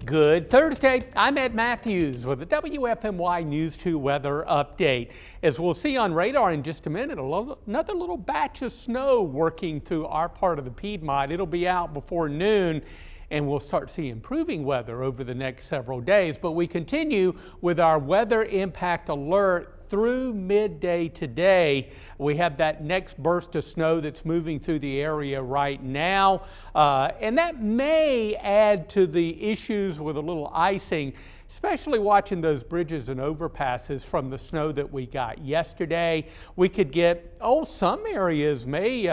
Good Thursday. I'm Ed Matthews with the WFMY News 2 weather update. As we'll see on radar in just a minute, another little batch of snow working through our part of the Piedmont. It'll be out before noon, and we'll start seeing improving weather over the next several days. But we continue with our weather impact alert through midday today. We have that next burst of snow that's moving through the area right now, and that may add to the issues with a little icing, especially watching those bridges and overpasses from the snow that we got yesterday. We could get, some areas may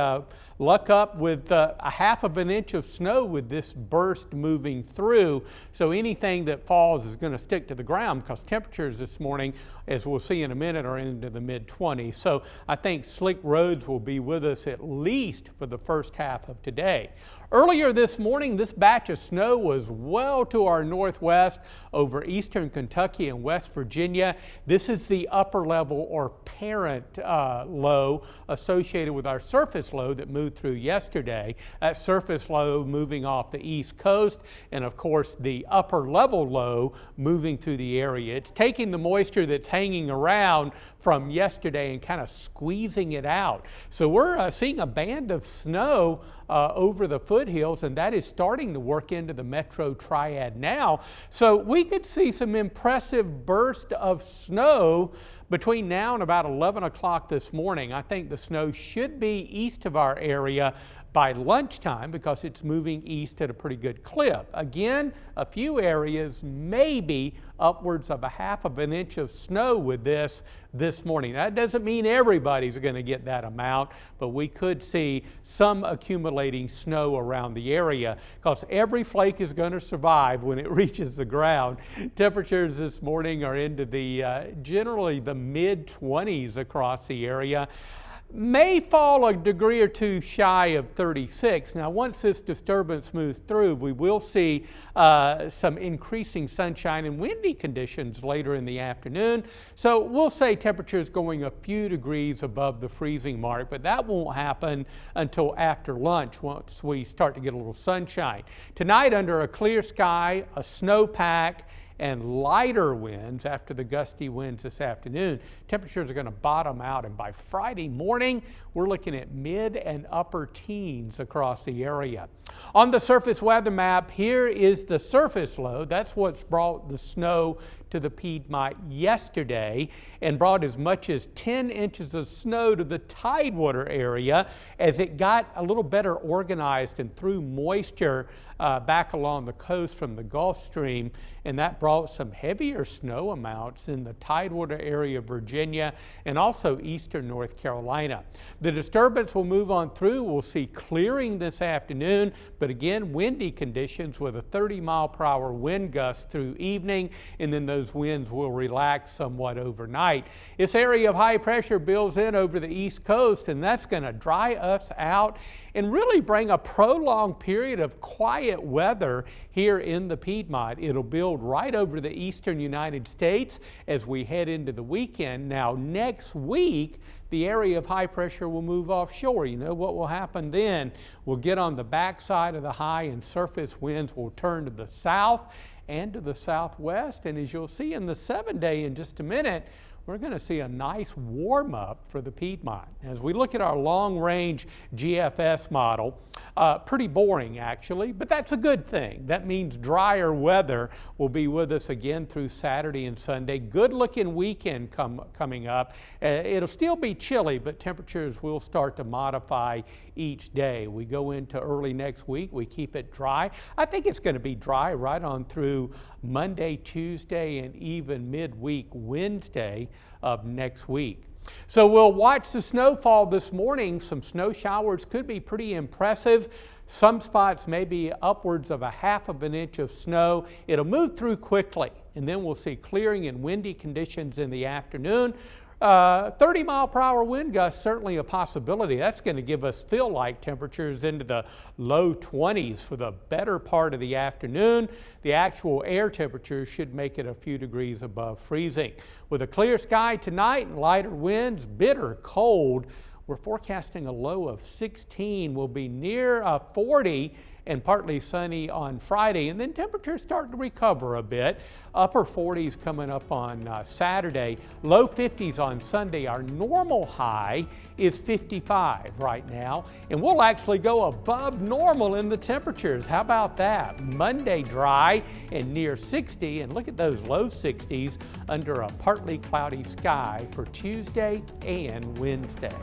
luck up with a half of an inch of snow with this burst moving through. So anything that falls is going to stick to the ground because temperatures this morning, as we'll see in a minute, are into the mid-20s. So I think slick roads will be with us at least for the first half of today. Earlier this morning, this batch of snow was well to our northwest over eastern Kentucky and West Virginia. This is the upper level or parent low associated with our surface low that moved through yesterday. That surface low moving off the east coast, and of course the upper level low moving through the area. It's taking the moisture that's hanging around from yesterday and kind of squeezing it out. So we're seeing a band of snow over the foothills, and that is starting to work into the metro Triad now. So we could see some impressive burst of snow between now and about 11 o'clock this morning. I think the snow should be east of our area by lunchtime because it's moving east at a pretty good clip. Again, a few areas, maybe upwards of a half of an inch of snow with this morning. That doesn't mean everybody's going to get that amount, but we could see some accumulating snow around the area because every flake is going to survive when it reaches the ground. Temperatures this morning are into the generally the mid-20s across the area. May fall a degree or two shy of 36. Now, once this disturbance moves through, we will see some increasing sunshine and windy conditions later in the afternoon. So we'll say temperatures going a few degrees above the freezing mark, but that won't happen until after lunch once we start to get a little sunshine. Tonight, under a clear sky, a snowpack, and lighter winds after the gusty winds this afternoon, temperatures are going to bottom out, and by Friday morning we're looking at mid and upper teens across the area. On the surface weather map, here is the surface low. That's what's brought the snow to the Piedmont yesterday and brought as much as 10 inches of snow to the Tidewater area as it got a little better organized and threw moisture back along the coast from the Gulf Stream, and that brought some heavier snow amounts in the Tidewater area of Virginia and also eastern North Carolina. The disturbance will move on through. We'll see clearing this afternoon, but again, windy conditions with a 30-mile-per-hour wind gust through evening, and then those winds will relax somewhat overnight. This area of high pressure builds in over the east coast, and that's going to dry us out and really bring a prolonged period of quiet weather here in the Piedmont. It'll build right over the eastern United States as we head into the weekend. Now, next week, the area of high pressure will move offshore. You know what will happen then? We'll get on the backside of the high, and surface winds will turn to the south and to the southwest. And as you'll see in the 7-day in just a minute, we're going to see a nice warm up for the Piedmont. As we look at our long range GFS model, pretty boring actually, but that's a good thing. That means drier weather will be with us again through Saturday and Sunday. Good looking weekend coming up. It'll still be chilly, but temperatures will start to modify each day. We go into early next week, we keep it dry. I think it's going to be dry right on through Monday, Tuesday, and even midweek Wednesday of next week. So we'll watch the snowfall this morning. Some snow showers could be pretty impressive. Some spots may be upwards of a half of an inch of snow. It'll move through quickly, and then we'll see clearing and windy conditions in the afternoon. 30-mile-per-hour wind gusts, certainly a possibility. That's going to give us feel-like temperatures into the low 20s for the better part of the afternoon. The actual air temperature should make it a few degrees above freezing. With a clear sky tonight and lighter winds, bitter cold, we're forecasting a low of 16. We'll be near 40 and partly sunny on Friday. And then temperatures start to recover a bit. Upper 40s coming up on Saturday, low 50s on Sunday. Our normal high is 55 right now, and we'll actually go above normal in the temperatures. How about that? Monday dry and near 60, and look at those low 60s under a partly cloudy sky for Tuesday and Wednesday.